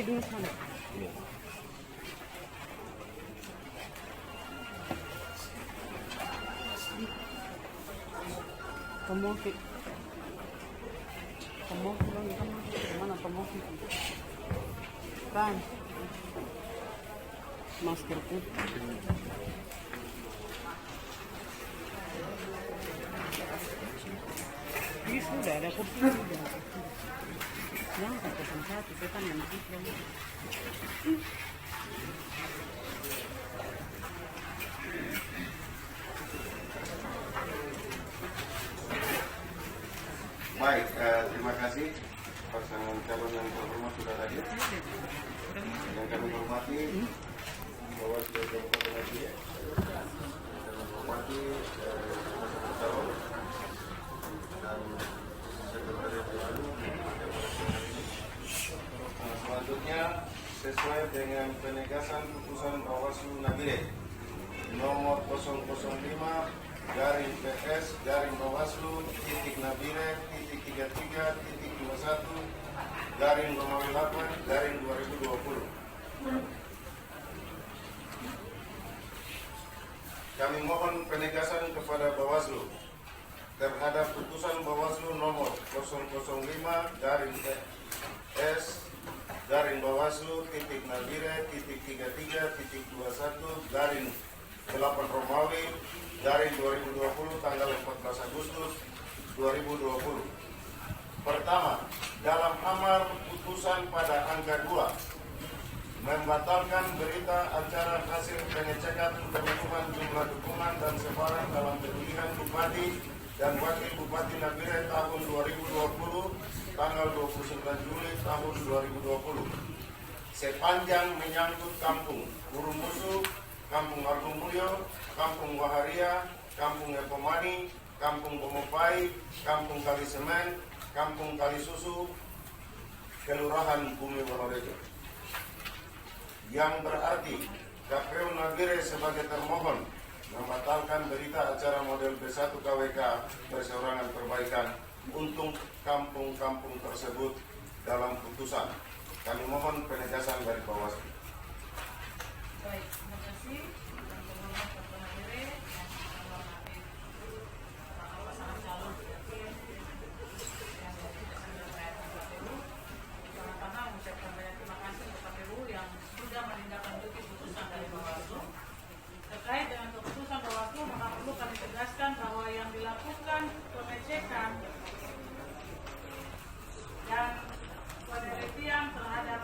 dulu sana. Pemohon. Pemohon mana pemohon? Kan masker putih. Ini sudah ada kursi sudah. Yang 01 saya kan yang tiga. Baik, terima kasih pasangan calon yang terhormat sudah hadir. Yang kami hormati Bawaslu Kabupaten Aceh, kami hormati calon dan sekretariat Bawaslu. Selanjutnya sesuai dengan penegasan putusan Bawaslu Nabire nomor 005-PS-Bawaslu.33.21/2020. Kami mohon penegasan kepada Bawaslu terhadap putusan Bawaslu nomor 005-PS-Bawaslu.33.21/8 Romawi dari 2020 tanggal 14 Agustus 2020. Pertama, dalam amar putusan pada angka 2 membatalkan berita acara hasil pengecekan perhitungan jumlah dukungan dan sebaran dalam pemilihan Bupati dan Wakil Bupati Nabire tahun 2020 tanggal 29 Juli tahun 2020 sepanjang menyangkut Kampung Urumusu, Kampung Argomulyo, Kampung Waharia, Kampung Epomani, Kampung Bomopai, Kampung Kalisemen, Kampung Kalisusu, Kelurahan Bumi Wonorejo. Yang berarti KPU Nabire sebagai termohon membatalkan berita acara model B1 KWK perseorangan perbaikan untuk kampung-kampung tersebut dalam putusan. Kami mohon penegasan dari Bawaslu. Baik, terima kasih. Yang terhormat Bapak Nabire, yang terhormati pasangan calon yang dari KPU. Pertama-tama mengucapkan banyak terima kasih kepada KPU yang sudah menindaklanjuti putusan dari Bawaslu. Terkait dengan keputusan Bawaslu, maka perlu kami tegaskan bahwa yang dilakukan pengecekan dan penelitian terhadap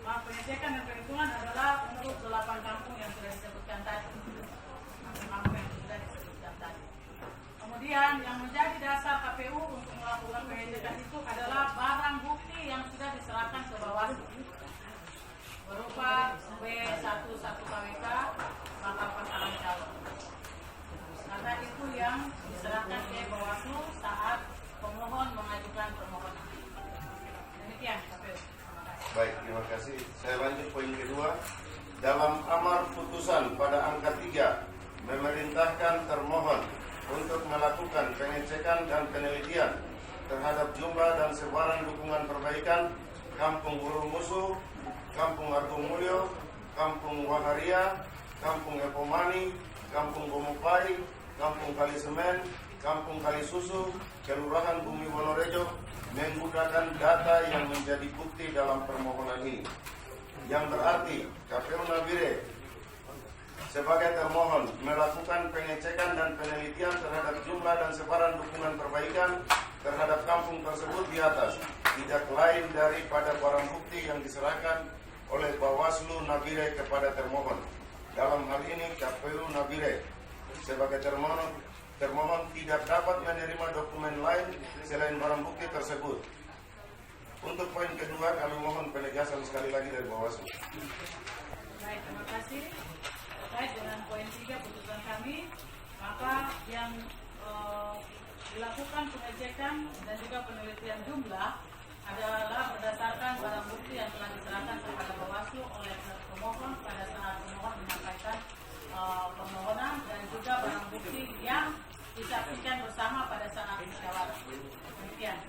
pengecekan dan perhitungan adalah menurut 8 kampung yang sudah disebutkan tadi. Kampung yang sudah disebutkan tadi. Kemudian yang menjadi dasar KPU untuk melakukan pengecekan itu adalah barang bukti yang sudah diserahkan ke Bawaslu berupa B11 KWK bakal pasangan calon. Karena itu yang diserahkan ke Bawaslu saat pemohon mengajukan permohonan. Demikian KPU. Baik, terima kasih. Saya lanjut poin kedua. Dalam amar putusan pada angka 3 memerintahkan termohon untuk melakukan pengecekan dan penelitian terhadap jumlah dan sebaran dukungan perbaikan Kampung Urumusu, Kampung Argomulyo, Kampung Waharia, Kampung Epomani, Kampung Bomopai, Kampung Kalisemen, Kampung Kalisusu, Kelurahan Bumi Wonorejo menggunakan data yang menjadi bukti dalam permohonan ini. Yang berarti KPU Nabire sebagai termohon melakukan pengecekan dan penelitian terhadap jumlah dan sebaran dukungan perbaikan terhadap kampung tersebut di atas tidak lain daripada barang bukti yang diserahkan oleh Bawaslu Nabire kepada termohon. Dalam hal ini KPU Nabire sebagai termohon tidak dapat menerima dokumen lain selain barang bukti tersebut. Untuk poin kedua, kami mohon penegasan sekali lagi dari Bawaslu. Baik, terima kasih. Terkait dengan poin 3 putusan kami, maka yang dilakukan pengecekan dan juga penelitian jumlah adalah berdasarkan barang bukti yang telah diserahkan kepada Bawaslu oleh pemohon pada saat pemohon menyampaikan permohonan dan juga barang bukti yang disaksikan bersama pada saat musyawarah. Demikian.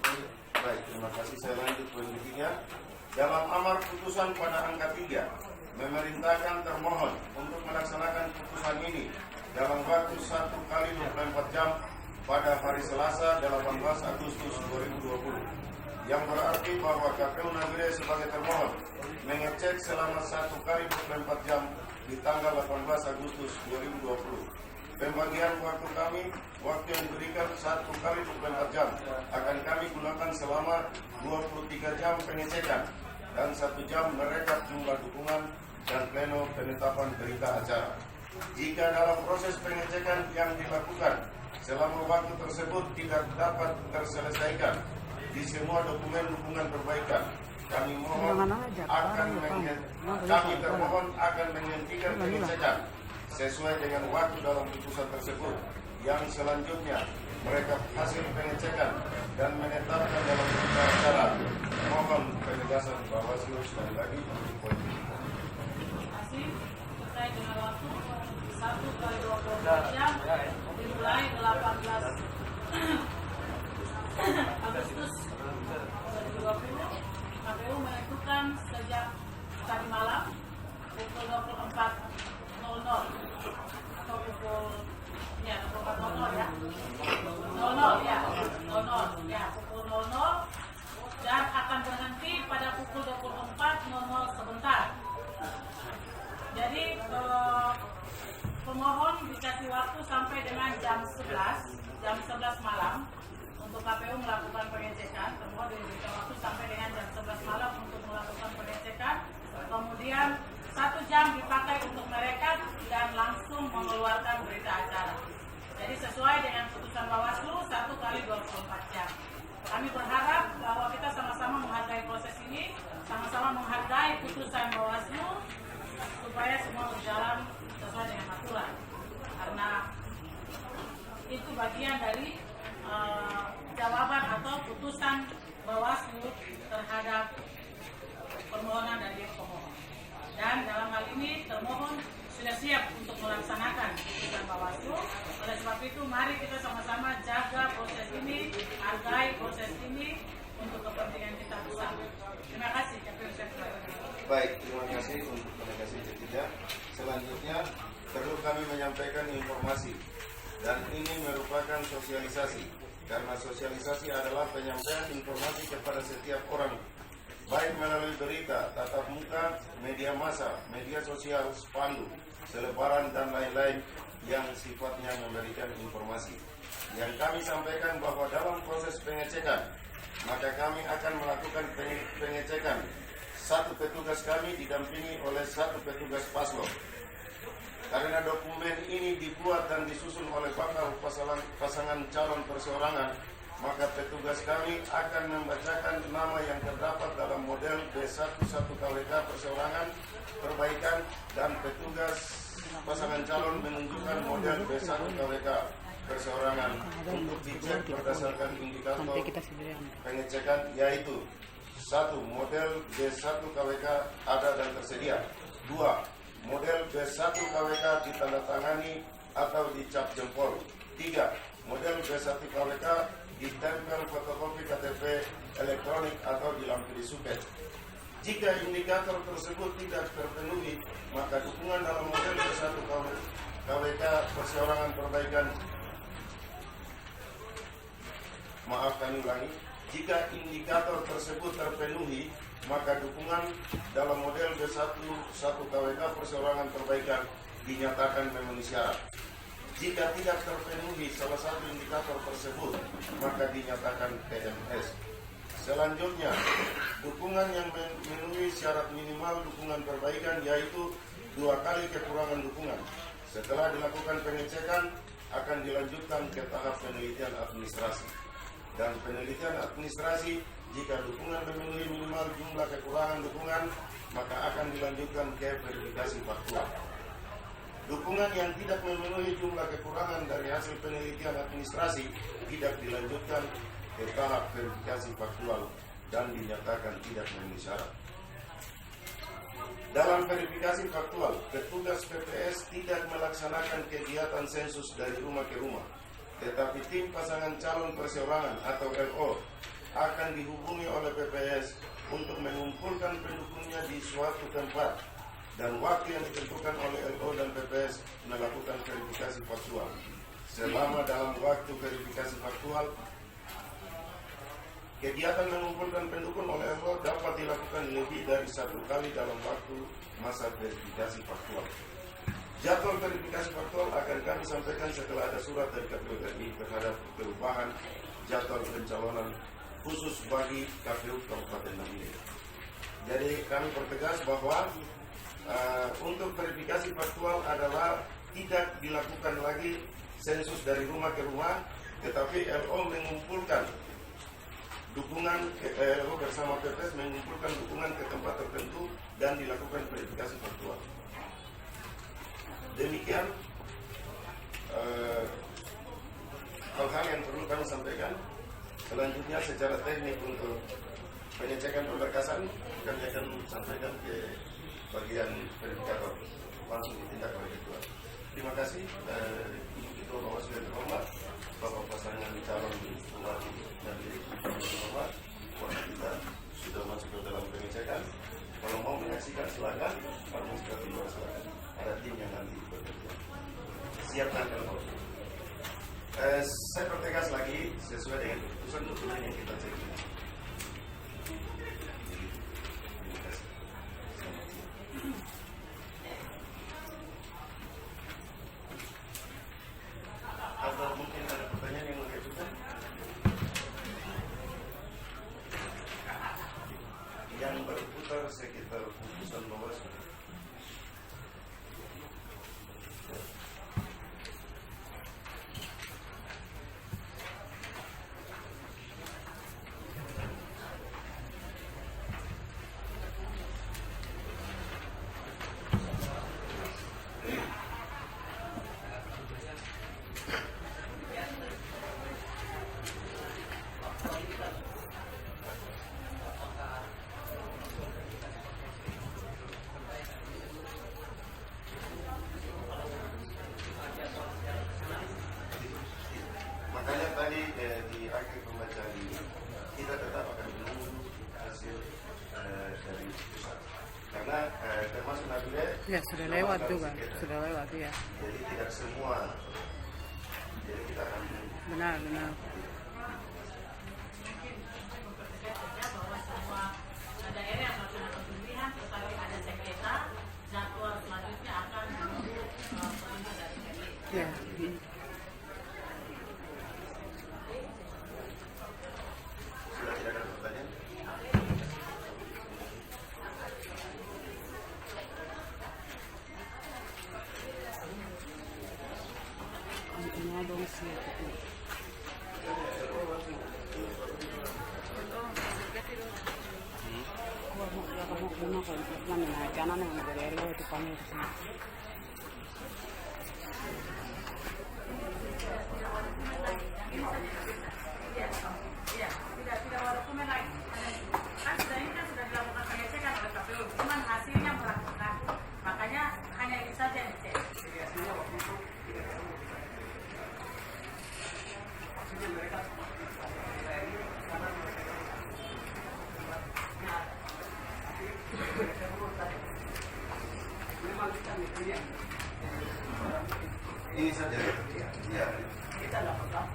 Baik, terima kasih. Saya lanjut poin ketiga. dalam amar putusan pada angka 3 memerintahkan termohon untuk melaksanakan putusan ini dalam waktu 1 kali 24 jam pada hari Selasa 18 Agustus 2020, yang berarti bahwa KPU Nagri sebagai termohon mengecek selama 1 kali 24 jam di tanggal 18 Agustus 2020. Pembagian waktu kami, waktu yang diberikan 1 kali 24 jam akan kami gunakan selama 23 jam pengecekan dan 1 jam merekap jumlah dukungan dan pleno penetapan berita acara. Jika dalam proses pengecekan yang dilakukan selama waktu tersebut tidak dapat terselesaikan di semua dokumen dukungan perbaikan, kami termohon akan menghentikan pengecekan sesuai dengan waktu dalam putusan tersebut, yang selanjutnya merekap hasil pengecekan dan menetapkan dalam berita acara. Mohon penegasan Bawaslu sekali lagi untuk poin ini. Terima kasih. Terkait dengan waktu 1 kali 24 jam dimulai 18 Agustus 2020, KPU menentukan sejak tadi malam pukul 24.00 atau pukul 24.00 ya. 00 ya. 00 ya, pukul 00 dan akan berhenti pada pukul 24.00 sebentar. Jadi pemohon dikasih waktu sampai dengan jam 11 malam untuk KPU melakukan pengecekan. Pemohon diberikan waktu sampai dengan jam 11 malam untuk melakukan pengecekan. Kemudian 1 jam dipakai untuk merekap dan langsung mengeluarkan berita acara. Jadi sesuai dengan putusan Bawaslu 1 kali 24 jam. Kami berharap bahwa kita sama-sama menghargai proses ini, sama-sama menghargai putusan Bawaslu supaya semua berjalan sesuai dengan aturan. Karena itu bagian dari jawaban atau putusan Bawaslu terhadap permohonan dari pemohon. Dan dalam hal ini termohon sudah siap untuk melaksanakan putusan Bawaslu. Oleh sebab itu mari kita sama-sama jaga proses ini, hargai proses ini untuk kepentingan kita bersama. Terima kasih. Baik, terima kasih untuk delegasi ketiga. Selanjutnya perlu kami menyampaikan informasi, dan ini merupakan sosialisasi, karena sosialisasi adalah penyampaian informasi kepada setiap orang, baik melalui berita, tatap muka, media massa, media sosial, spanduk, selebaran, dan lain-lain yang sifatnya memberikan informasi. Yang kami sampaikan bahwa dalam proses pengecekan, maka kami akan melakukan pengecekan. 1 petugas kami didampingi oleh 1 petugas paslon. Karena dokumen ini dibuat dan disusun oleh bakal pasangan calon perseorangan, maka petugas kami akan membacakan nama yang terdapat dalam model B11 KWK perseorangan perbaikan, dan petugas pasangan calon menunjukkan model B1 KWK perseorangan untuk dicek berdasarkan indikator pengecekan, yaitu 1. Model B1 KWK ada dan tersedia. 2. Model B1 KWK ditandatangani atau dicap jempol. 3. Model B1 KWK ditempel fotokopi KTP elektronik atau dilampiri suket. Jika indikator tersebut tidak terpenuhi, maka dukungan dalam model B1 KWK perseorangan perbaikan, kami ulangi, jika indikator tersebut terpenuhi, maka dukungan dalam model B1 KWK perseorangan perbaikan dinyatakan memenuhi syarat. Jika tidak terpenuhi salah satu indikator tersebut, maka dinyatakan PMS. Selanjutnya, dukungan yang memenuhi syarat minimal dukungan perbaikan, yaitu 2 kali kekurangan dukungan. Setelah dilakukan pengecekan, akan dilanjutkan ke tahap penelitian administrasi. Dan penelitian administrasi, jika dukungan memenuhi minimal jumlah kekurangan dukungan, maka akan dilanjutkan ke verifikasi faktual. Dukungan yang tidak memenuhi jumlah kekurangan dari hasil penelitian administrasi tidak dilanjutkan ke tahap verifikasi faktual dan dinyatakan tidak memenuhi syarat. Dalam verifikasi faktual, petugas PPS tidak melaksanakan kegiatan sensus dari rumah ke rumah, tetapi tim pasangan calon perseorangan atau LO akan dihubungi oleh PPS untuk mengumpulkan pendukungnya di suatu tempat dan waktu yang ditentukan oleh LO dan PPS melakukan verifikasi faktual. Selama dalam waktu verifikasi faktual, kegiatan mengumpulkan pendukung oleh LO dapat dilakukan lebih dari 1 kali dalam waktu masa verifikasi faktual. Jadwal verifikasi faktual akan kami sampaikan setelah ada surat dari KPU RI terhadap perubahan jadwal pencalonan khusus bagi KPU Kabupaten Nangmire. Jadi kami pertegas bahwa untuk verifikasi faktual adalah tidak dilakukan lagi sensus dari rumah ke rumah, tetapi LO mengumpulkan dukungan, LO bersama PPS mengumpulkan dukungan ke tempat tertentu dan dilakukan verifikasi faktual. Demikian hal-hal yang perlu kami sampaikan. Selanjutnya secara teknik untuk pengecekan pemberkasan kami akan sampaikan ke bagian verifikator, langsung ditindak oleh ketua. Terima kasih Ibu Ketua Bawaslu yang terhormat, Bapak pasangan calon bupati dan direktur terhormat. Waktu kita sudah masuk ke dalam pengecekan. Kalau mau menyaksikan silakan, kalau mau sudah keluar silakan. Ada tim yang nanti bekerja. Siapkan kalau saya pertegas lagi sesuai dengan keputusan dokumen yang kita cek. Terima kasih. Atau mungkin ada pertanyaan yang mau diajukan? Yang berputar sekitar putusan Bawaslu. Makanya tadi di akhir pembacaan ini kita tetap akan menunggu hasil dari pusat, karena termasuk Nabila Ya sudah lewat juga, sudah lewat ya. Jadi tidak semua, jadi kita akan Benar. bahwa semua daerah yang melaksanakan pemilihan tetapi ada sengketa, jadwal selanjutnya akan menunggu petunjuk dari KPU. Ya. sudah tidak ada pertanyaan. Ini dong sih. Kamu kalau menaikkan yang dari LO itu panggil ke sini. Iya, tidak walaupun naik. Kan sudah ini kan sudah dilakukan pengecekan oleh KPU, cuman hasilnya meragukan. Makanya hanya itu saja yang dicek. Ini saja. Ya. Kita lakukan.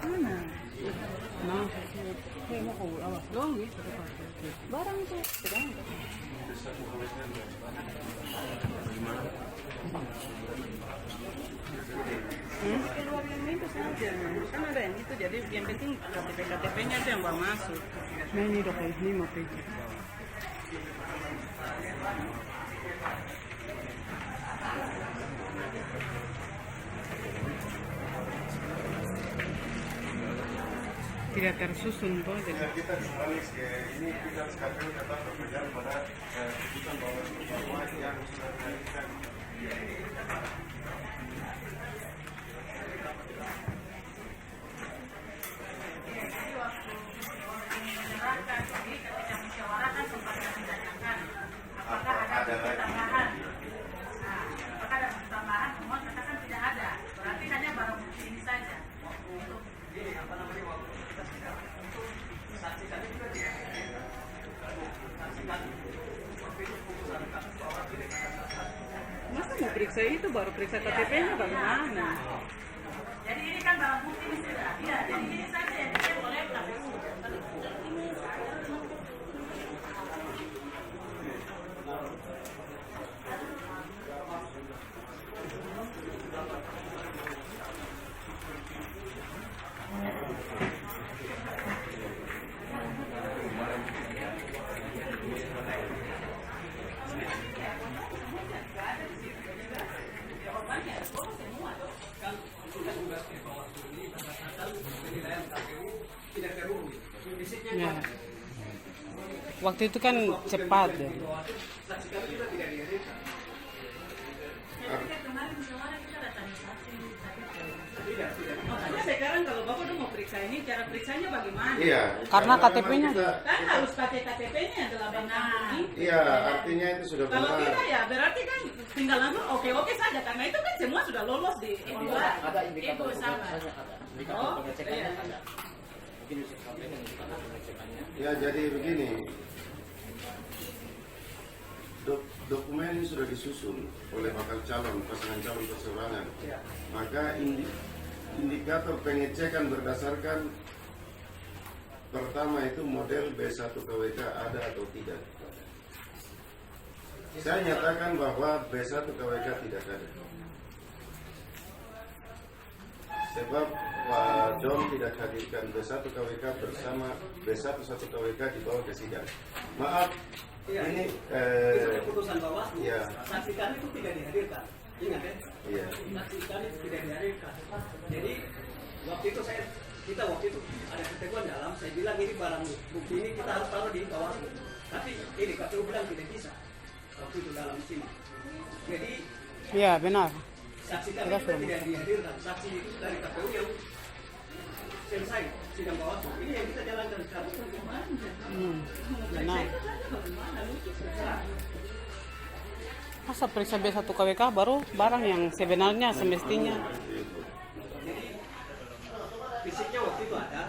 Mana? Nah, kayak mau kau apa? Doang gitu. Barang itu, sedang. Keluar yang itu saja, kan ada yang itu, jadi yang penting KTP-nya itu yang bawa masuk. Nah ini udah kayak ini mau pergi. Tidak tersusun toh, jadi Kita kembali ke ini, kita KPU tetap berpegang pada keputusan Bawaslu bahwa yang sudah dilakukan Menyerahkan ini ketika musyawarah kan sempat Masa mau periksa itu baru periksa KTP-nya bagaimana? Jadi ini kan barang bukti ini sudah. Iya, jadi ini saja yang dia boleh KPU. Ya. Waktu itu kan cepat ya. Makanya sekarang kalau Bapak udah mau periksa ini, cara periksanya bagaimana? Iya. Karena KTP-nya Kan harus pakai KTP-nya adalah benar. Iya, artinya itu sudah Kalau benar. tidak ya berarti kan tinggal langsung oke saja karena itu kan semua sudah lolos di online. Ada indikator Ibu sama. indikator Oh, pengecekannya iya. ada. Mungkin bisa sampaikan indikator pengecekannya. Ya, jadi begini. Dokumen ini sudah disusun oleh bakal calon, pasangan calon perseorangan. Maka indikator pengecekan berdasarkan pertama itu model B1 KWK ada atau tidak. Saya nyatakan bahwa B1 KWK tidak ada. Sebab Pak Dom tidak hadirkan B1 KWK bersama B1 KWK dibawa ke sidang. Maaf, ini keputusan Bawaslu, Iya. saksi kami itu tidak dihadirkan. Ingat ya? Iya. Saksi kami itu tidak dihadirkan. Jadi waktu itu kita waktu itu ada pertemuan dalam, saya bilang ini barang bukti ini kita harus taruh di Bawaslu. Tapi ini KPU bilang tidak bisa. Waktu itu dalam sini. Jadi Iya benar. saksi kami juga tidak dihadirkan. Saksi itu dari KPU yang selesai sidang Bawaslu. Ini yang kita jalankan sekarang. Benar. Masa periksa B1 KWK baru barang yang sebenarnya semestinya. Fisiknya waktu itu ada.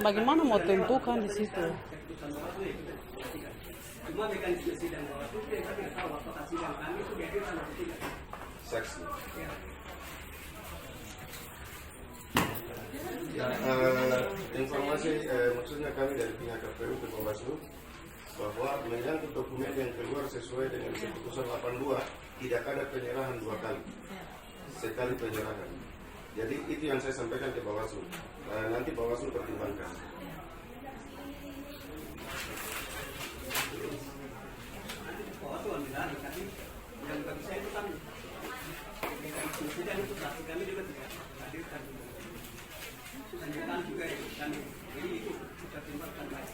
Bagaimana mau tentukan di situ? Keputusan Bawaslu ya kita pastikan. Cuma mekanisme sidang Bawaslu kita tidak tahu apakah sidang kami itu dihadirkan atau tidak. Saksi. Ya. Ya, informasi maksudnya kami dari pihak KPU ke Bawaslu bahwa menyangkut dokumen yang keluar sesuai dengan keputusan 82 tidak ada penyerahan 2 kali, sekali penyerahan. Jadi itu yang saya sampaikan ke Bawaslu. Nanti Bawaslu pertimbangkan. Bawaslu ambil alih, tapi yang bagi saya itu kan mekanisme sidang itu saksi kami juga tidak hadirkan. Lanjutan juga itu kami. Jadi itu kita timbangkan baik.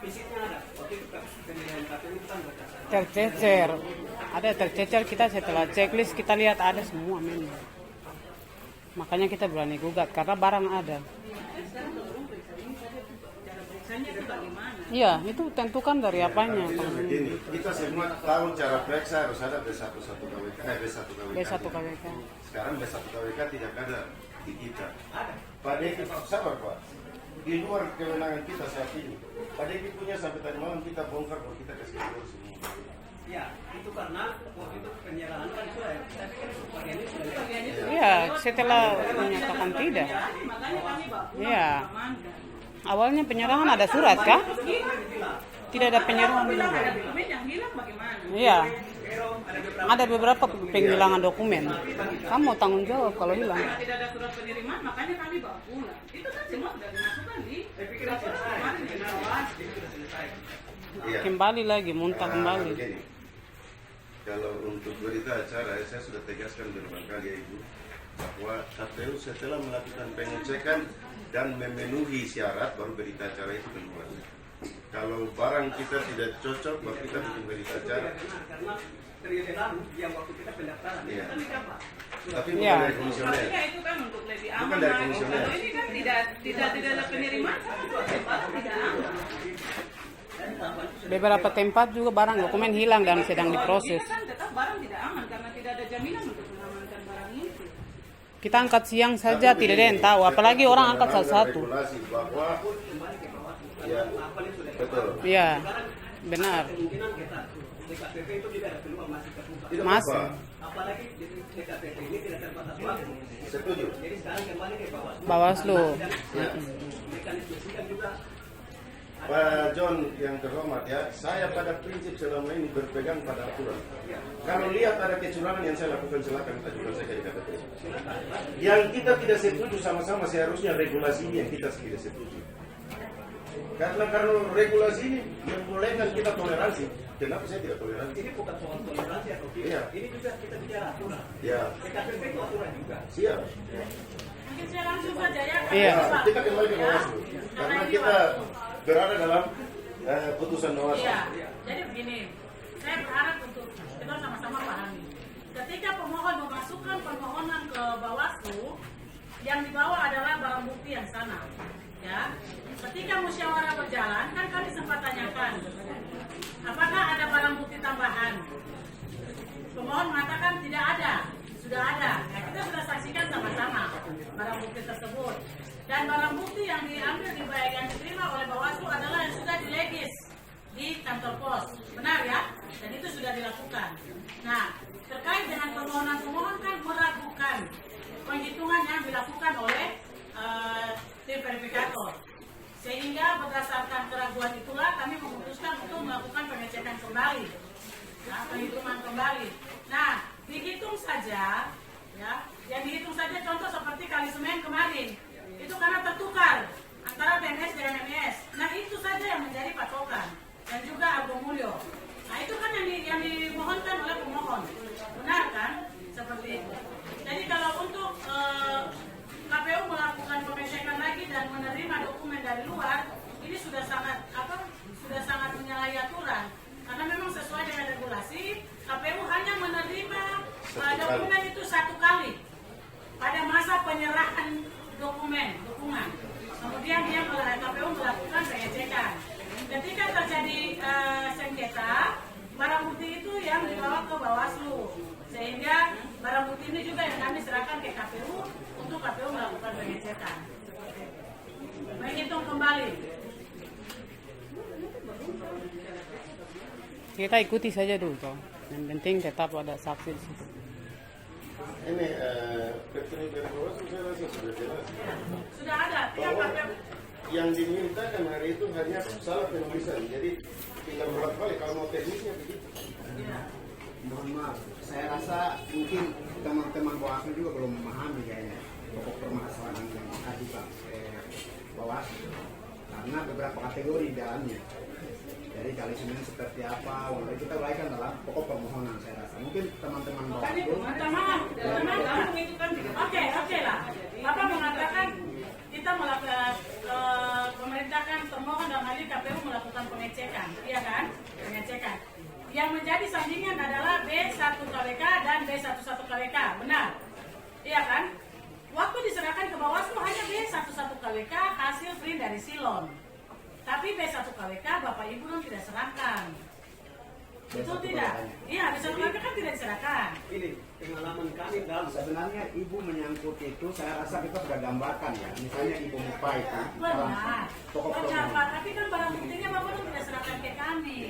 Fisiknya ada. Waktu itu penilaian KPU itu kan berdasarkan. Tercecer. Ada tercecer, kita setelah checklist kita lihat ada semua memang. Makanya kita berani gugat karena barang ada. Iya, itu tentukan dari apanya. Begini, kita semua tahu cara periksa harus ada B1 KWK, B1 KWK. Sekarang B1 KWK tidak ada di kita. Pak Deki, sabar Pak. Di luar kewenangan kita saat ini. Pak Deki punya sampai tadi malam kita bongkar bahwa kita kasih keluar semua. Ya, itu karena waktu itu penyerahan kan itu ya. Tapi kan bagian ini sudah Iya, setelah menyatakan tidak. Makanya kami bawa pulang Iya. mengamankan. Awalnya penyerahan ada surat kah? Tidak ada penyerahan. Bilang ada dokumen yang hilang bagaimana? Iya. Ada beberapa penghilangan dokumen. Kamu mau tanggung jawab kalau hilang. Karena tidak ada surat penerimaan, makanya kami bawa pulang. Itu kan semua sudah dimasukkan di laporan kemarin di Bawaslu. Iya. Kembali lagi, muntah kembali. Begini, kalau untuk berita acara, saya sudah tegaskan berulang kali ya Ibu, bahwa KPU setelah melakukan pengecekan dan memenuhi syarat baru berita acara itu keluar. Kalau barang kita tidak cocok, baru kita bikin berita acara. karena periode lalu yang waktu kita pendaftaran Iya. kan tidak apa. Tapi bukan Iya. dari komisioner. Maksudnya itu kan untuk lebih Bukan aman. dari Mas. komisioner. Kalau ini kan tidak ada penerimaan, sama barang tidak aman. Beberapa tempat juga barang dokumen hilang dan sedang diproses. Ini kan tetap barang tidak aman karena tidak ada jaminan untuk mengamankan barang itu. Kita angkat siang saja tidak ada yang tahu, apalagi orang angkat satu-satu. Regulasi bahwa ya, betul. Iya, benar. Kemungkinan kita DKPP itu tidak ada peluang masih terbuka. Tidak Masih. apa-apa. Apalagi DKPP ini tidak terbatas waktu. Setuju. Jadi sekarang kembali ke Bawaslu. Bawaslu. Ya. Mekanisme sidang juga. Pak John yang terhormat ya, saya pada prinsip selama ini berpegang pada aturan. Kalau lihat ada kecurangan yang saya lakukan, silakan kita juga saya jadi KTP. Yang kita tidak setuju sama-sama seharusnya regulasi ini yang kita tidak setuju. Karena regulasi ini membolehkan kita toleransi. Kenapa saya tidak toleransi? Ini bukan soal toleransi atau tidak. Iya. Ini juga kita bicara aturan. Ya, DKPP itu aturan juga. siap. Mungkin saya langsung saja ya. Iya. Nah, kita kembali ke Bawaslu. Karena kita berada dalam putusan Bawaslu. Iya. Jadi begini, saya berharap untuk kita sama-sama pahami. Ketika pemohon memasukkan permohonan ke Bawaslu, yang dibawa adalah barang bukti yang sana. Ya, ketika musyawarah berjalan, kan kami sempat tanyakan, apakah ada barang bukti tambahan? Pemohon mengatakan tidak ada, sudah ada. Nah, kita sudah saksikan sama-sama barang bukti tersebut. Dan barang bukti yang diambil yang diterima oleh Bawaslu adalah yang sudah dilegis di kantor pos, benar ya? Dan itu sudah dilakukan. Nah, terkait dengan permohonan pemohon kan meragukan penghitungan yang dilakukan oleh tim verifikator. Sehingga berdasarkan keraguan itulah kami memutuskan untuk melakukan pengecekan kembali, penghitungan kembali. Nah, dihitung saja, ya, yang dihitung saja contoh seperti kali Semen kemarin, itu karena tertukar antara PNS dengan MES. Nah, itu saja yang menjadi patokan dan juga Argo Mulyo. Nah, itu kan yang dimohonkan oleh pemohon, benar kan? Seperti itu. Jadi kalau untuk KPU melakukan pengecekan lagi dan menerima dokumen dari luar, ini sudah sangat menyalahi aturan. Karena memang sesuai dengan regulasi, KPU hanya menerima dokumen itu satu kali pada masa penyerahan dukungan. Kemudian KPU melakukan pengecekan. Ketika terjadi sengketa, barang bukti itu yang dibawa ke Bawaslu, sehingga barang bukti ini juga yang kami serahkan ke KPU untuk KPU melakukan pengecekan. Menghitung kembali. Kita ikuti saja dulu toh. Yang penting tetap ada saksi di situ. Ini dari Bawaslu saya rasa sudah jelas. Sudah ada. Tiap Bahwa KPU. yang dimintakan hari itu hanya salah penulisan. Jadi tinggal bolak-balik kalau mau teknisnya begitu. Mohon maaf, saya rasa mungkin teman-teman Bawaslu juga belum memahami kayaknya pokok permasalahan yang diajukan Bawaslu, karena beberapa kategori di dalamnya. Jadi kali Semen seperti apa, kita uraikan dalam pokok permohonan saya rasa. Mungkin teman-teman Bawaslu. Oke lah. Bapak mengatakan kita melakukan pemerintahkan termohon dan hal ini KPU melakukan pengecekan, iya kan? Pengecekan. Yang menjadi sandingan adalah B1 KWK dan B11 KWK, benar? Iya kan? Waktu diserahkan ke Bawaslu hanya B11 KWK hasil print dari Silon. Tapi B1 KWK Bapak Ibu kan tidak serahkan. Itu tidak? Iya, B1 KWK kan tidak diserahkan. Ini pengalaman kami dalam Sebenarnya Ibu menyangkut itu, saya rasa kita sudah gambarkan ya. Misalnya Ibu Mupa itu dalam Benar. pokok Benar, permohonan. Pak. Tapi kan barang buktinya Bapak kan tidak serahkan ke kami.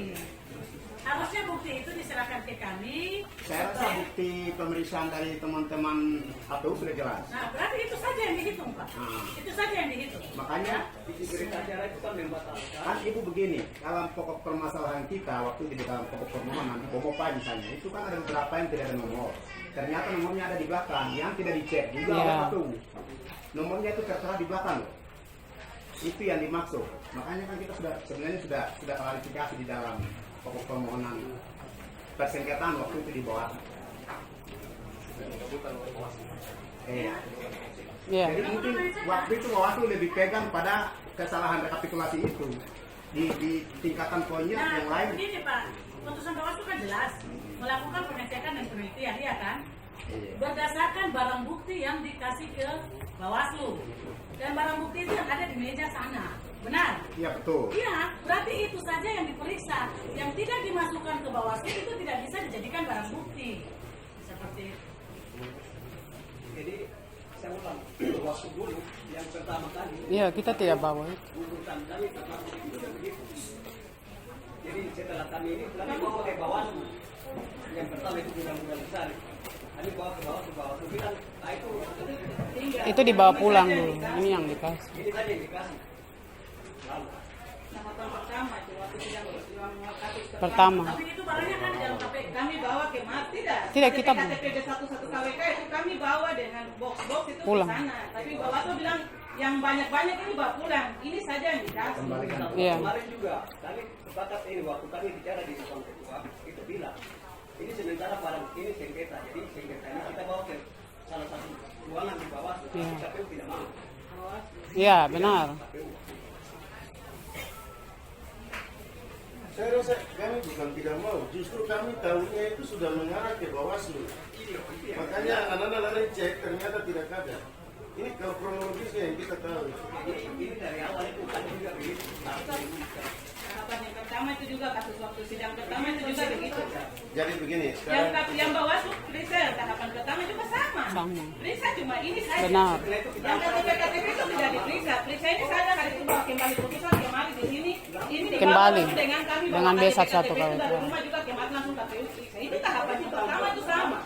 Harusnya bukti itu diserahkan ke kami. Saya rasa bukti pemeriksaan dari teman-teman KPU sudah jelas. Nah, berarti itu saja yang dihitung, Pak. Itu saja yang dihitung. Makanya di berita acara itu kan membatalkan. kan Ibu begini, dalam pokok permasalahan kita waktu di dalam pokok permohonan Ibu Mupa misalnya, itu kan ada beberapa yang tidak ada nomor. Ternyata nomornya ada di belakang, yang tidak dicek juga oleh KPU. Nomornya itu tertera di belakang loh. Itu yang dimaksud. Makanya kan kita sebenarnya sudah klarifikasi di dalam pokok permohonan persengketaan waktu itu di bawah. Iya. Jadi mungkin waktu itu Bawaslu lebih pegang pada kesalahan rekapitulasi itu di tingkatan poinnya Nah, yang lain. begini Pak, putusan Bawaslu kan jelas melakukan pengecekan dan penelitian, iya kan? Iya. Berdasarkan barang bukti yang dikasih ke Bawaslu. Dan barang bukti itu yang ada di meja sana. Benar? Iya betul. Iya, berarti itu saja yang diperiksa. Yang tidak dimasukkan ke Bawaslu itu tidak bisa dijadikan barang bukti. Seperti itu. Jadi saya ulang, waktu dulu yang pertama kali Iya, kita tidak bawa itu. urutan kami termasuk juga begitu. Jadi setelah kami ini kami bawa ke Bawaslu. Yang pertama itu Mudah Besar. Kami bawa ke Bawaslu bilang, itu tinggal. Itu dibawa pulang dulu. Ini yang dikasih. Ini tadi yang dikasih. Lalu. Tahapan pertama itu waktu sidang Pertama. Tapi itu barangnya kan dalam KPK kami bawa ke tidak. Tidak, kita KTP 11 KWK itu kami bawa dengan box itu Pulang. ke sana. Tapi Bawaslu bilang yang banyak-banyak ini bawa pulang. Ini saja yang dikasih. Iya. Kemarin juga kami sepakat ini waktu kami bicara di ruang kedua itu bilang ini sementara barang ini sengketa, jadi sengketa ini kita bawa ke salah satu ruangan di bawah, Iya. KPU tidak mau. Iya, benar. KPU. Saya rasa kami bukan tidak mau, justru kami tahunya itu sudah mengarah ke Bawaslu. Makanya anak-anak lari cek ternyata tidak ada. Ini kalau kronologisnya yang kita tahu. Ini dari awal itu kan juga begitu. Tahapan yang pertama itu juga kasus waktu sidang pertama itu juga begitu. Jadi begini, sekarang Yang Bawaslu periksa tahapan pertama juga sama. Sama. Periksa cuma ini saja. Benar. Yang KTP itu tidak diperiksa. Periksa ini saja hari itu bawa kembali putusan kemarin di sini. Ini dibawa Kembali. dengan kami bawa Dengan KTP B11 itu kalau dari rumah juga kemarin langsung KPU periksa. Itu tahapan yang pertama itu sama.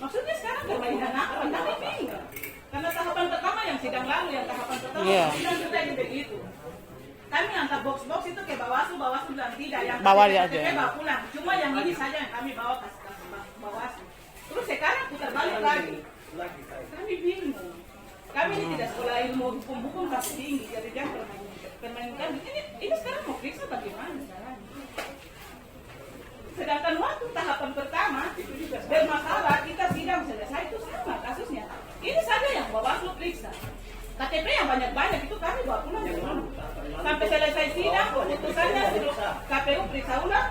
Maksudnya sekarang permainan apa? Kami bingung. Karena tahapan pertama yang sidang lalu, yang tahapan pertama Iya. sidang juga ini begitu. Kami antar box-box itu ke Bawaslu bilang tidak. Yang Bawa dia KTP aja. bawa pulang. Cuma yang ini saja yang kami bawa ke Bawaslu. Terus sekarang putar balik lagi. Kami bingung. Kami ini tidak sekolah ilmu hukum kasih tinggi, jadi jangan permainkan. Ini sekarang mau periksa bagaimana caranya? Sedangkan waktu tahapan pertama bermasalah, kita sidang selesai itu sama kasusnya. Ini saja yang Bawaslu periksa. KTP yang banyak-banyak itu kami bawa pulang sampai selesai sidang, keputusannya suruh KPU periksa ulang.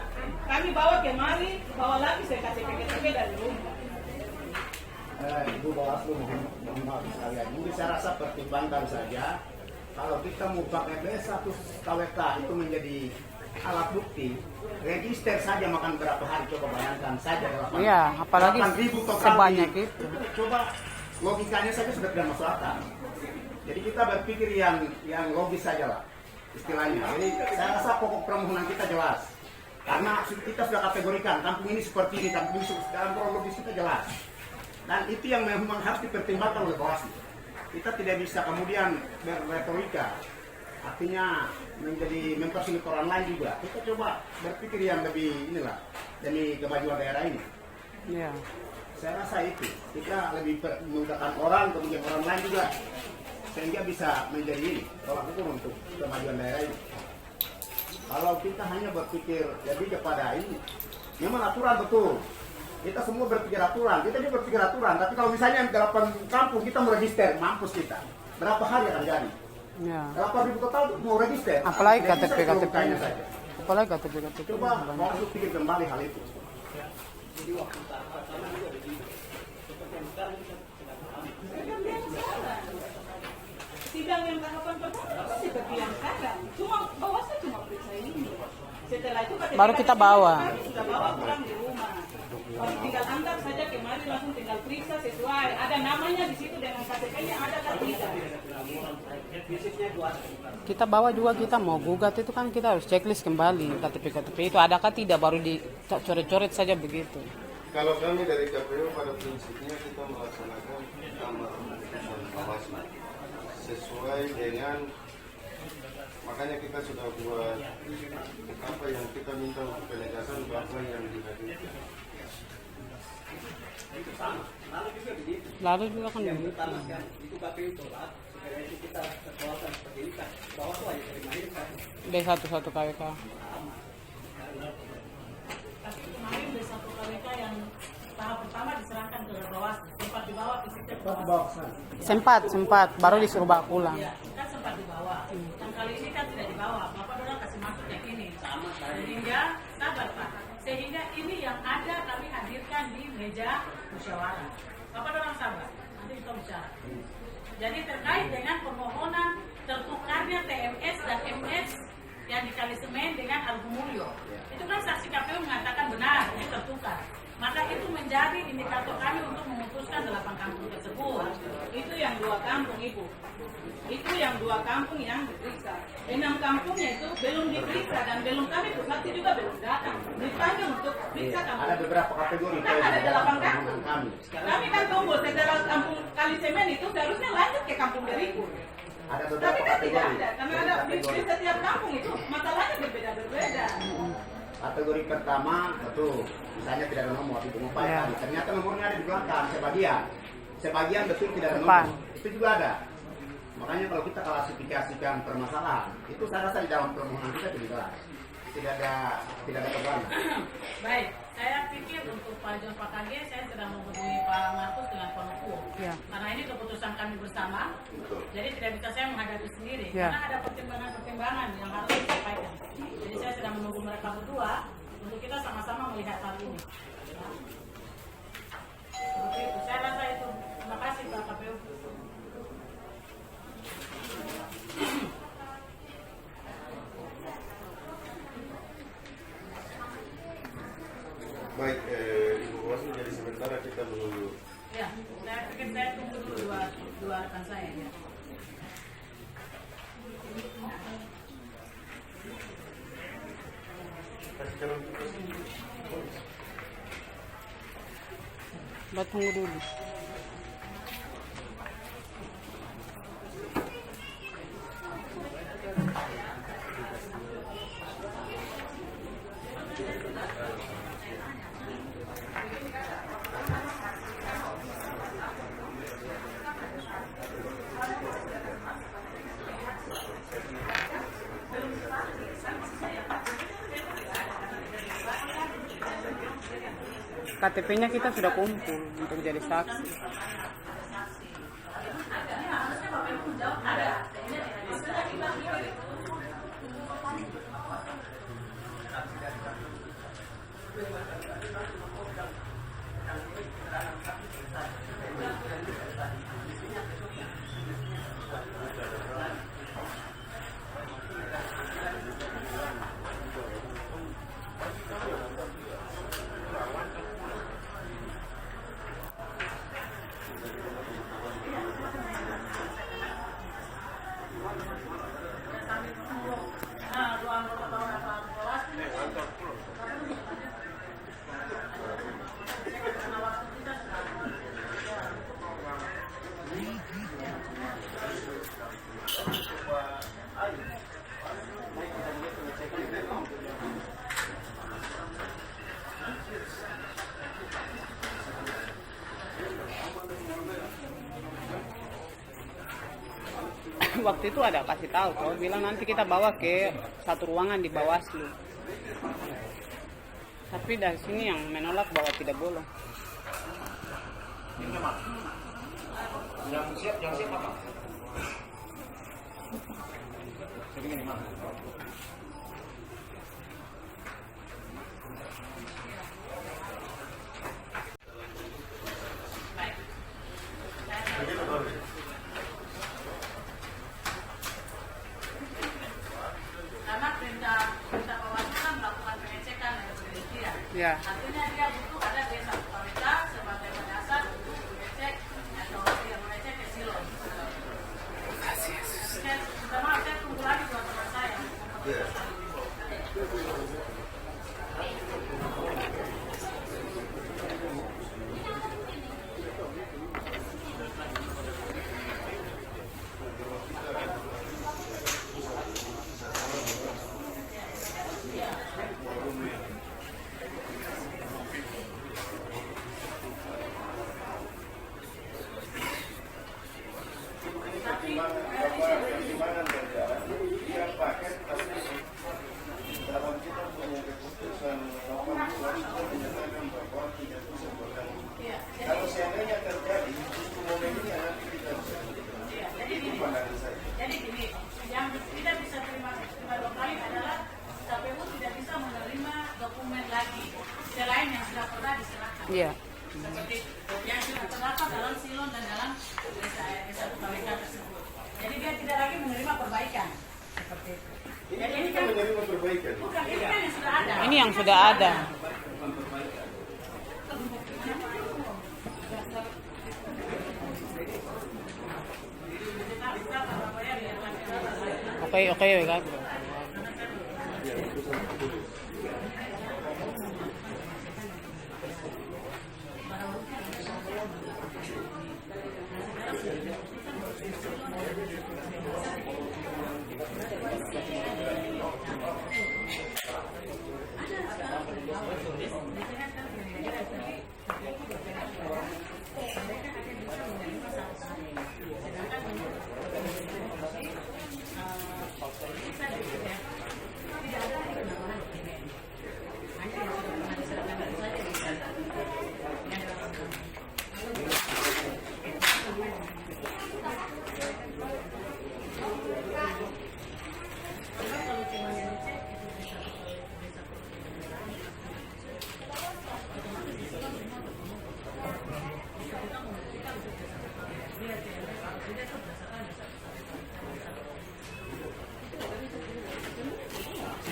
Kami bawa kemari, bawa lagi KTP dari rumah. Ibu Bawaslu mohon maaf sekalian. Mungkin saya rasa pertimbangkan saja kalau kita mau pakai B1 KWK itu menjadi alat bukti, register saja makan berapa hari, coba bayangkan saja. Iya, apalagi 8.000 total sebanyak di- itu. Coba logikanya saja sudah tidak masuk akal. Jadi kita berpikir yang logis saja lah istilahnya. Jadi saya rasa pokok permohonan kita jelas. Karena kita sudah kategorikan kampung ini seperti ini, kampung ini dalam kronologis kita jelas. Dan itu yang memang harus dipertimbangkan oleh Bawaslu. Kita tidak bisa kemudian berretorika, artinya menjadi mempersulit orang lain juga. Kita coba berpikir yang lebih inilah demi kemajuan daerah ini. Iya. Saya rasa itu kita lebih menggunakan orang, kemudian orang lain juga, sehingga bisa menjadi ini tolak ukur untuk kemajuan daerah ini. Kalau kita hanya berpikir lebih kepada ini, memang aturan betul. Kita semua berpikir aturan, kita juga berpikir aturan. Tapi kalau misalnya 8 kampung kita mau register, mampus kita. Berapa hari akan jadi? Iya. 8.000 total itu mau register. Apalagi Tidak bisa KTP logikanya saja. Apalagi KTP. Coba harus pikir kembali hal itu. Jadi waktu pertama juga begitu. Seperti yang sekarang kita sedang paham. Sidang yang tahapan pertama seperti yang sekarang. Cuma Bawaslu cuma periksa ini. Setelah itu KTP Baru kita bawa. kami sudah bawa pulang di rumah. Tinggal antar saja kemarin langsung tinggal periksa sesuai. Ada namanya di situ dengan KTP-nya ada kan tidak. Basicnya itu ada. Kita bawa juga, kita mau gugat itu kan kita harus checklist kembali KTP itu adakah tidak, baru dicoret-coret saja begitu. Kalau kami dari KPU pada prinsipnya kita melaksanakan amar putusan Bawaslu sesuai dengan, makanya kita sudah buat apa yang kita minta untuk penegasan bahwa yang dihadirkan. Itu sama. Lalu juga begitu. Lalu juga kan Yang begitu. pertama kan itu KPU tolak. Supaya itu kita kekuatan seperti ini kan. Bawaslu aja terima ini kan. B11 KWK. Kemarin ada satu KWK yang tahap pertama diserahkan ke Bawaslu, sempat dibawa ke sistem Sempat, baru disuruh bawa pulang. Ya, kan sempat dibawa. Dan kali ini kan tidak dibawa. Bapak orang kasih masuk yang ini. Sehingga sabar Pak. Sehingga ini yang ada kami hadirkan di meja musyawarah. Bapak orang sabar. Nanti kita bicara. Jadi terkait dengan permohonan tertukarnya TMS dan MS yang di Kalisemen dengan Al Gumulyo. Itu kan saksi KPU mengatakan benar ini tertukar. Maka itu menjadi menjadi indikator kami untuk memutuskan 8 kampung tersebut. Itu yang 2 kampung, Ibu. Itu yang 2 kampung yang diperiksa. 6 kampungnya itu belum diperiksa dan belum kami berarti juga belum datang. Dipanggil untuk periksa kampung. Ada beberapa kategori. Kan ada 8 kampung. Kami. Kami kan tunggu setelah kampung Kali Semen itu seharusnya lanjut ke kampung Beriku. Ada beberapa Tapi kan tidak kategori. ada, karena ada di setiap kampung itu masalahnya berbeda-berbeda. Kategori pertama betul, misalnya tidak ada nomor di pengumpan Ya. tadi. Ternyata nomornya ada di belakang sebagian betul tidak ada Depan. nomor. Itu juga ada. Makanya kalau kita klasifikasikan permasalahan, itu saya rasa di dalam permohonan kita tidak ada kebanggaan. Baik, saya pikir untuk Pak John Pak KG, saya sedang menghubungi Pak Markus dengan Pak Hukum. Ya. Karena ini keputusan kami bersama, jadi tidak bisa saya menghadapi sendiri. Ya. Karena ada pertimbangan-pertimbangan yang harus disampaikan. Jadi saya sedang menunggu mereka berdua untuk kita sama-sama melihat hal ini. Ya. Seperti itu, saya rasa itu. Terima kasih Pak KPU. Baik, Ibu Bawaslu, jadi sementara kita menunggu. Ya, saya pikir saya tunggu dulu dua rekan saya. Ya. Kasih calon kita. Buat tunggu dulu. KTP-nya kita sudah kumpul untuk jadi saksi. Waktu itu ada kasih tahu, kalau bilang nanti kita bawa ke satu ruangan di Bawaslu. Tapi dari sini yang menolak bahwa tidak boleh. Yang siap apa? Begitu baru. Karena perintah Bawaslu kan melakukan pengecekan dan penelitian. Ya. Artinya dia butuh ada desa otoritas sebagai dasar untuk mengecek atau dia mengecek ke silon. Saya tunggu lagi buat teman saya. Ya. Pertimbangan saja, dia paket tapi dalam kita punya keputusan 8 kita menyatakan bahwa tidak bisa bertanggung. Kalau seandainya terjadi, justru momen ini yang nanti kita bisa. Itu pandangan saya. Jadi gini, yang tidak bisa terima dokumen adalah KPU tidak bisa menerima dokumen lagi selain yang sudah pernah diserahkan. Iya. Seperti yang sudah terdapat dalam silon dan dalam desa KWK tersebut. Jadi dia tidak lagi menerima perbaikan. Seperti itu. Jadi ini kan menerima perbaikan. bukan ini kan yang sudah ada. Ini yang sudah ada. oke kan.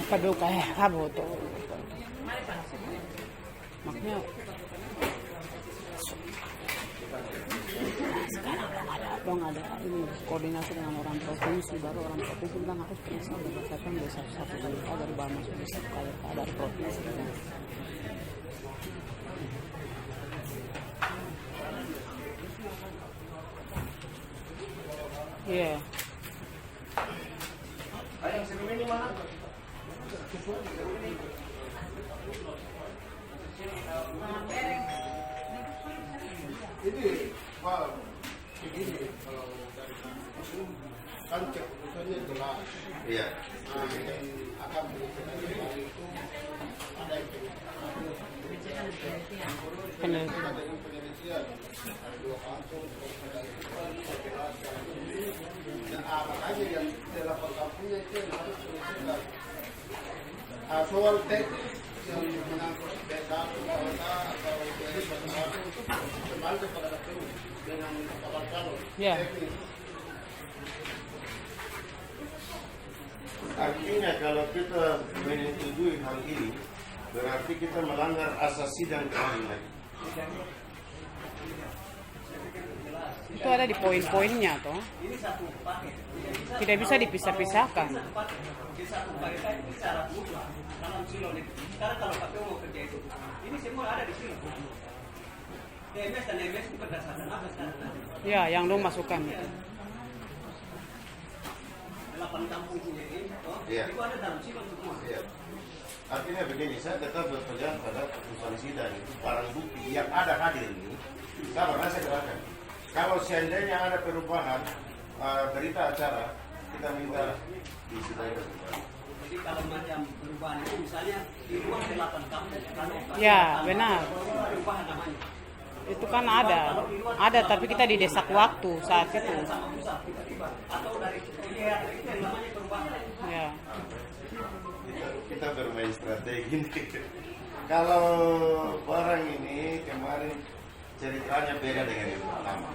Padu kayak kabo tuh. Makanya sekarang belum ada ini koordinasi dengan orang provinsi, baru orang provinsi bilang harus periksa berdasarkan satu juta dari bahan masuk bisa kalau dari provinsi. Iya. Ayam sebelum ini mana? Ini Pak, begini kalau dari kan keputusannya jelas. Iya. Nah, yang akan berikutnya hari itu ada yang Penelitian. ada yang penelitian, ada 2 kampung, dan makanya yang 8 kampungnya itu yang harus diselesaikan. Soal teknis yang menyangkut desa kota atau dari sesuatu itu kembali kepada KPU dengan kapal calon Ya. teknis. Artinya kalau kita menyetujui hal ini, berarti kita melanggar asas sidang keadilan. Itu ada di poin-poinnya toh. Ini satu paket. Tidak bisa dipisah-pisahkan. Satu paket. Jadi satu paket itu secara mutlak dalam silon itu. Sekarang kalau KPU mau kerja itu, ini semua ada di silon. TMS dan MS itu berdasarkan apa sekarang? Ya, yang dong masukkan. 8 kampung ini, Iya. itu ada dalam silon semua. Iya. Artinya begini, saya tetap berpegang pada putusan sidang itu barang bukti yang ada hadir ini. Saya pernah saya katakan, kalau seandainya ada perubahan berita acara, kita minta di sidang kembali. Jadi kalau macam perubahan itu misalnya di luar 8 kampung, Ya, benar. perubahan namanya. Itu kan ada tapi kita didesak waktu saat itu. Sama pusat tiba-tiba atau dari daerah itu yang namanya perubahan. Ya. Kita bermain strategi. Kalau barang ini kemarin ceritanya beda dengan yang pertama.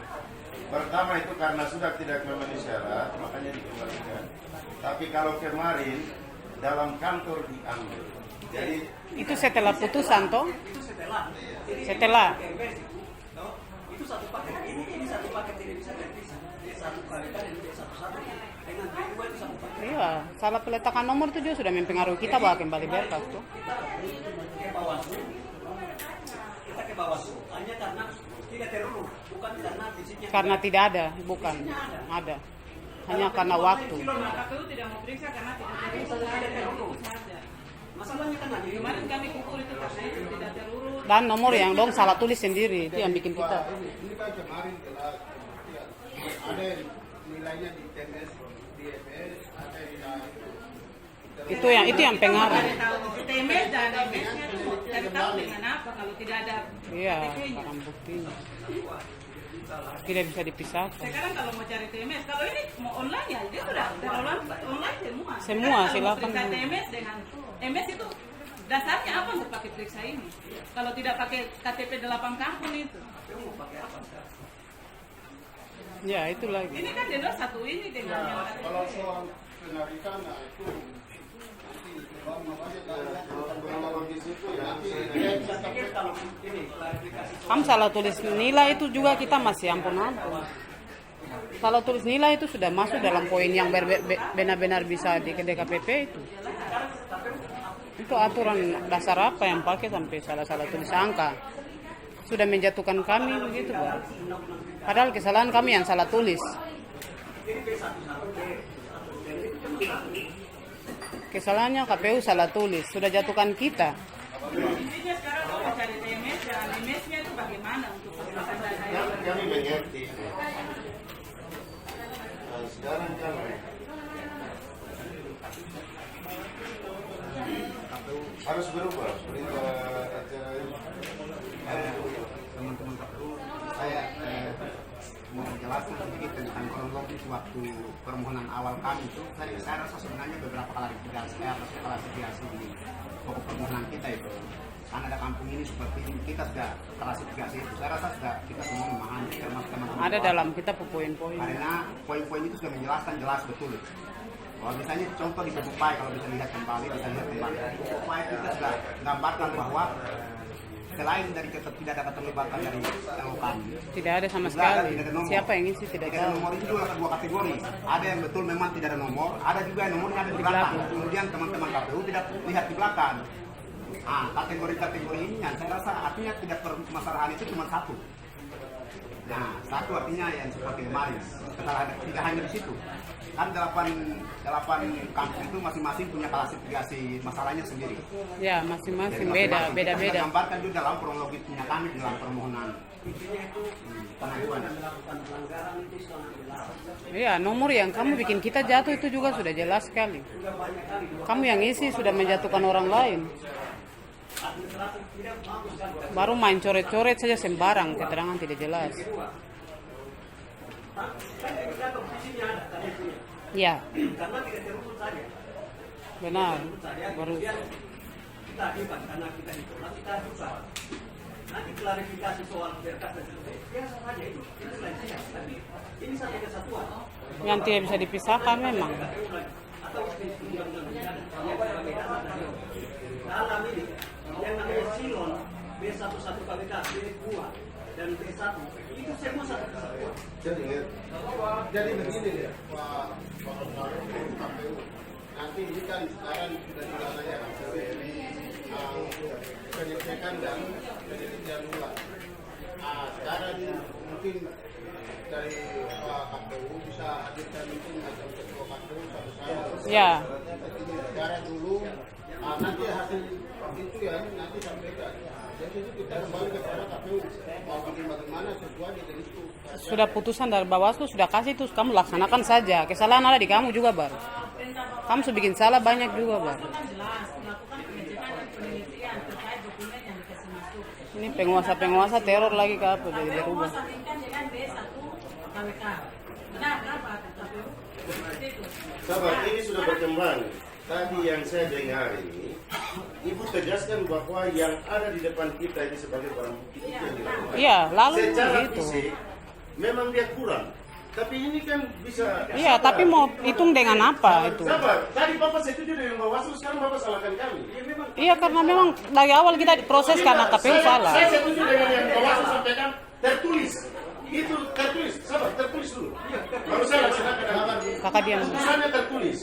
Pertama itu karena sudah tidak memenuhi syarat, makanya dikembalikan. Tapi kalau kemarin dalam kantor diambil. Jadi Itu setelah putusan toh? Itu setelah. Jadi Setelah. MS itu satu paket. Ini satu paket tidak bisa terpisah. Dia satu paket dan dia satu-satu. Dengan B2 itu satu paket. Iya, salah peletakan nomor itu juga sudah mempengaruhi kita bahwa kembali berkas tuh. Kita ke Bawaslu. Kita ke Bawaslu hanya karena tidak terurus, bukan karena fisiknya. Karena tidak ada, bukan. Ada. Hanya karena waktu. Nah, KPU tidak mau periksa karena tidak terurus. Masalahnya kan lagi Kemarin kami kukur itu karena itu tidak terurus. Dan nomor yang dong salah tulis sendiri itu yang bikin kita. Ini kan kemarin jelas ya, ada yang nilainya di TMS, di MS, ada yang Itu yang pengaruh. Cari tahu TMS dan MS-nya tuh cari tahu dengan apa kalau tidak ada Iya, KTP-nya. barang buktinya. Tidak bisa dipisahkan. Sekarang kalau mau cari TMS, kalau ini mau online ya, dia sudah online semua. Semua, Sekarang kalau silakan. mau periksa TMS dengan MS itu dasarnya apa untuk pakai periksa ini? Kalau tidak pakai KTP 8 kampung itu. Ya, itu lagi. Ini kan dia satu ini dengan yang kalau soal penarikan nah itu kalau di situ ya nanti saya pikir kalau ini klarifikasi Kamu salah tulis nilai itu juga kita masih ampun-ampun. Salah tulis nilai itu sudah masuk dalam poin yang benar-benar bisa di DKPP itu. Itu aturan dasar apa yang pakai sampai salah-salah tulis angka. Sudah menjatuhkan kami begitu, Pak. Padahal kesalahan kami yang salah tulis. Kesalahannya KPU salah tulis, sudah jatuhkan kita. Intinya sekarang mau cari TMS, dan TMS-nya itu bagaimana untuk selesai? Kami mengerti. Nah, sekarang kan harus berubah perintah acara ini. Teman-teman KPU, saya mau menjelaskan sedikit tentang kronologis waktu permohonan awal kami itu. Saya rasa sebenarnya beberapa klarifikasi di pokok permohonan kita itu. Karena ada kampung ini seperti ini, kita sudah klasifikasi itu. Saya rasa sudah kita semua memahami, termasuk teman-teman. Ada dalam kita poin-poin. Karena poin-poin itu sudah menjelaskan jelas betul. Kalau misalnya contoh di buku PAI, kalau bisa lihat kembali, Di buku PAI itu kita sudah gambarkan bahwa selain dari tidak dapat terlibatan dari LOKAN, Tidak ada sama sekali. Siapa yang isi tidak tidak ada tahu. nomor itu juga ada dua kategori. Ada yang betul memang tidak ada nomor, ada juga yang nomornya ada di belakang. Kemudian teman-teman KPU tidak lihat di belakang. Kategori-kategori ini yang saya rasa artinya tidak permasalahan itu cuma satu. Nah, satu artinya yang seperti kemarin. Kesalahan tidak hanya di situ. Kan delapan kampung itu masing-masing punya klasifikasi masalahnya sendiri. Ya, masing-masing Jadi beda. Kita gambarkan juga dalam kronologisnya kami dalam permohonan. Pengaduan. Iya, nomor yang kamu bikin kita jatuh itu juga sudah jelas sekali. Kamu yang isi sudah menjatuhkan orang lain. Baru main coret-coret saja sembarang, keterangan tidak jelas. Ya, Karena tidak terusut saja. benar. Baru Kita hebat karena kita ditolak, kita susah. Nanti klarifikasi soal berkas dan sebagainya, biasa saja itu selesai. Tapi ini satu kesatuan. yang tidak bisa dipisahkan memang. Atau undang-undang yang sebagai dasar dari dalam ini yang namanya silon B11 KWK, B2 dan B1 itu semua satu kesatuan. Jadi begini ya, Pak KPU. Nanti ini kan sekarang sudah dilaksanakan dari penyelidikan dan penelitian ulang. Sekarang mungkin dari Pak KPU bisa hadirkan itu macam ketua KPU sama-sama. Ya, Sekarang dulu, nanti hasil itu ya nanti sampaikan. Jadi itu kita kembali kepada KPU. Mau bagaimana sesuai dengan itu. sudah putusan dari Bawaslu sudah kasih itu kamu laksanakan saja. Kesalahan ada di kamu juga, Bar. Kamu sudah bikin salah banyak juga, Bar. Kan jelas melakukan pengecekan dan penelitian terkait dokumen yang dikasih masuk. Ini penguasa-penguasa teror lagi ke apa jadi berubah. Sandingkan dengan B1 KWK. Benar, kenapa KPU? Seperti itu. Sahabat, ini sudah berkembang. Tadi yang saya dengar ini, Ibu tegaskan bahwa yang ada di depan kita ini sebagai barang bukti itu yang dilakukan. Iya, lalu Secara gitu. fisik, memang dia kurang. Tapi ini kan bisa... Iya, tapi mau hitung dengan apa itu? Sabar, tadi Bapak setuju dengan Bawaslu, sekarang Bapak salahkan kami. Iya, karena memang dari awal kita diproses karena KPU salah. Saya setuju dengan yang Bawaslu sampaikan, tertulis. Itu tertulis, sabar, tertulis dulu. Baru saya laksanakan. Kakak diam. Putusannya tertulis.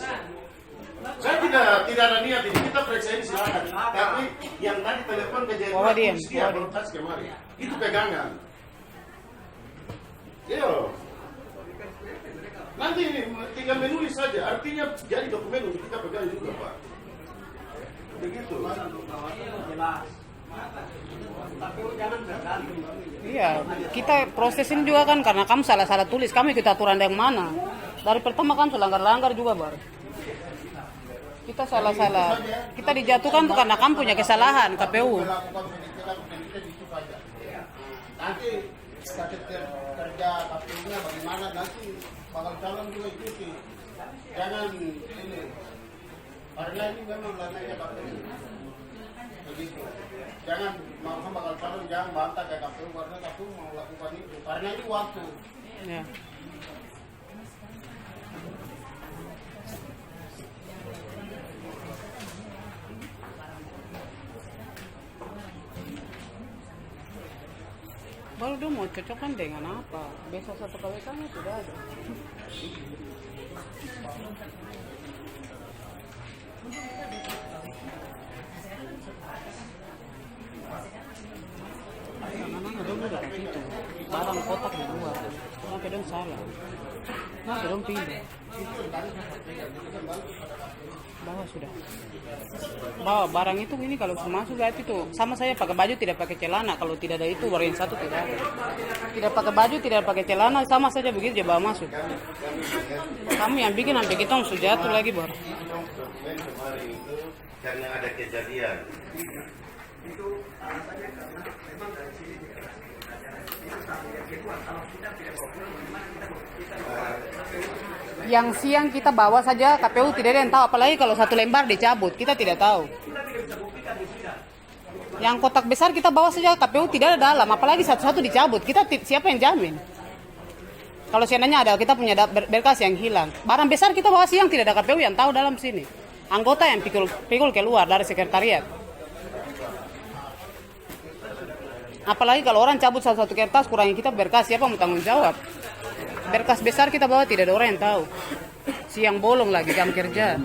Saya tidak ada niat ini, kita periksa ini silakan. Tapi yang tadi telepon ke Jaya Bawa diam, dia bawa diam. protes kemarin. Itu pegangan. Yo. Nanti ini tinggal menulis saja, artinya jadi dokumen untuk kita pegang juga, Pak. Begitu. Jelas. KPU jangan bergali. Iya, kita proses ini juga kan karena kamu salah-salah tulis. Kamu ikut aturan yang mana? Dari pertama kan selanggar-langgar juga, Bar. Kita salah-salah. Kita dijatuhkan tuh karena kamu punya kesalahan, KPU. Nanti kerja KPU-nya bagaimana nanti bakal calon juga ikuti. Jangan ini. Karena ini memang lananya KPU. Begitu. Jangan mau bakal calon jangan bantah ke KPU karena KPU mau lakukan itu. Karena ini waktu. Ya. Baru dia mau cocokkan dengan apa? Besar satu KWK-nya tidak ada. Mana dong udah kayak gitu. Barang kotak di luar. Kenapa dong salah? Kenapa dong pindah? Bawa sudah. Bawa barang itu ini kalau masuk berarti itu sama saya pakai baju tidak pakai celana. Kalau tidak ada itu varian satu tidak ada. Tidak pakai baju tidak pakai celana sama saja begitu dia bawa masuk. Kami yang bikin sampai kita sudah jatuh lagi baru. Dokumen kemarin itu karena ada kejadian. Itu alasannya karena memang dari sini itu satu yang kedua, kalau kita tidak bawa pulang bagaimana kita Yang siang kita bawa saja KPU tidak ada yang tahu, apalagi kalau satu lembar dicabut kita tidak tahu. Yang kotak besar kita bawa saja KPU tidak ada dalam, apalagi satu-satu dicabut. Kita siapa yang jamin? Kalau seandainya ada kita punya berkas yang hilang, barang besar kita bawa siang tidak ada KPU yang tahu dalam sini. Anggota yang pikul keluar dari sekretariat. Apalagi kalau orang cabut satu kertas kurangi kita berkas, siapa mau tanggung jawab? Berkas besar kita bawa tidak ada orang yang tahu. Siang bolong lagi jam kerja.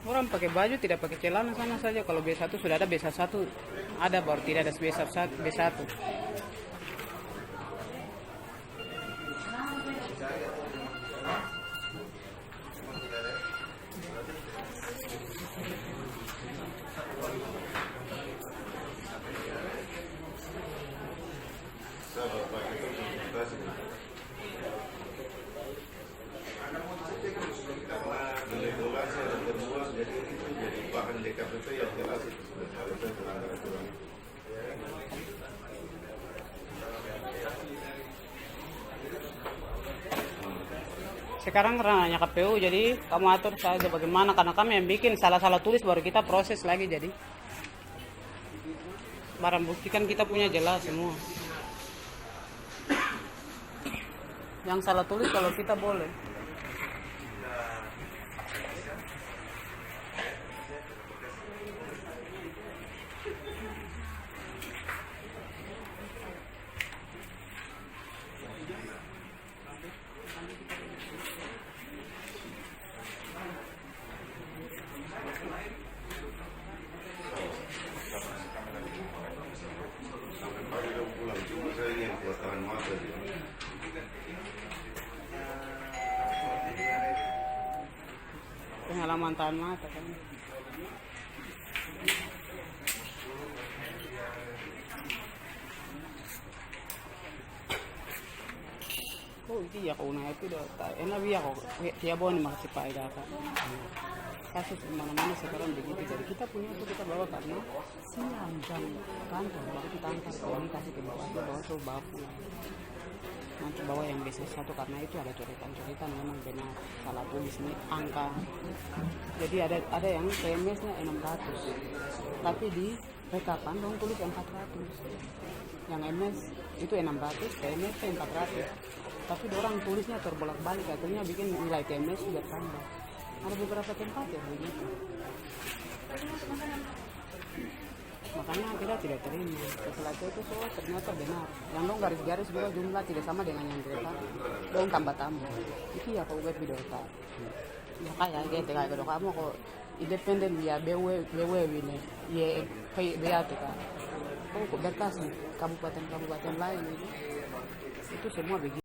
Orang pakai baju tidak pakai celana sama saja. Kalau B1 sudah ada B1 ada baru tidak ada B1. Regulasi ada terbuat, jadi itu jadi bahan DKPP yang jelas itu sudah harusnya melanggar aturan. Sekarang karena hanya KPU, jadi kamu atur saja bagaimana, karena kami yang bikin salah-salah tulis baru kita proses lagi. Jadi barang bukti kan kita punya jelas semua. Yang salah tulis kalau kita boleh. Pulang cuma saya ingin tahan mata dia. Pengalaman tahan mata kan. Oh iya kau na itu dah. Enak biar kau tiap bulan masih pakai data. Kasus mana-mana sekarang begitu. Jadi kita punya itu kita bawa karena siang jam kantor baru kita angkat ini kasih ke bawah tuh bawa pulang. Nanti bawa yang B1 karena itu ada coretan memang benar salah tulis nih angka. Jadi ada yang TMS-nya 600, tapi di rekapan dong tulis 400. Yang MS itu 600, TMS 400. Tapi orang tulisnya terbolak-balik, akhirnya bikin nilai TMS bertambah. Ada beberapa tempat ya begitu. Makanya kita tidak terima. Setelah itu soal ternyata benar. Yang dong garis-garis juga jumlah tidak sama dengan yang kita. Dong tambah-tambah. Itu ya kau buat video tak. Ya kayak gitu kayak kalau kamu kok independen ya BW ini. Ya kayak dia tuh kan. Kau kok berkas nih kabupaten lain itu semua begitu.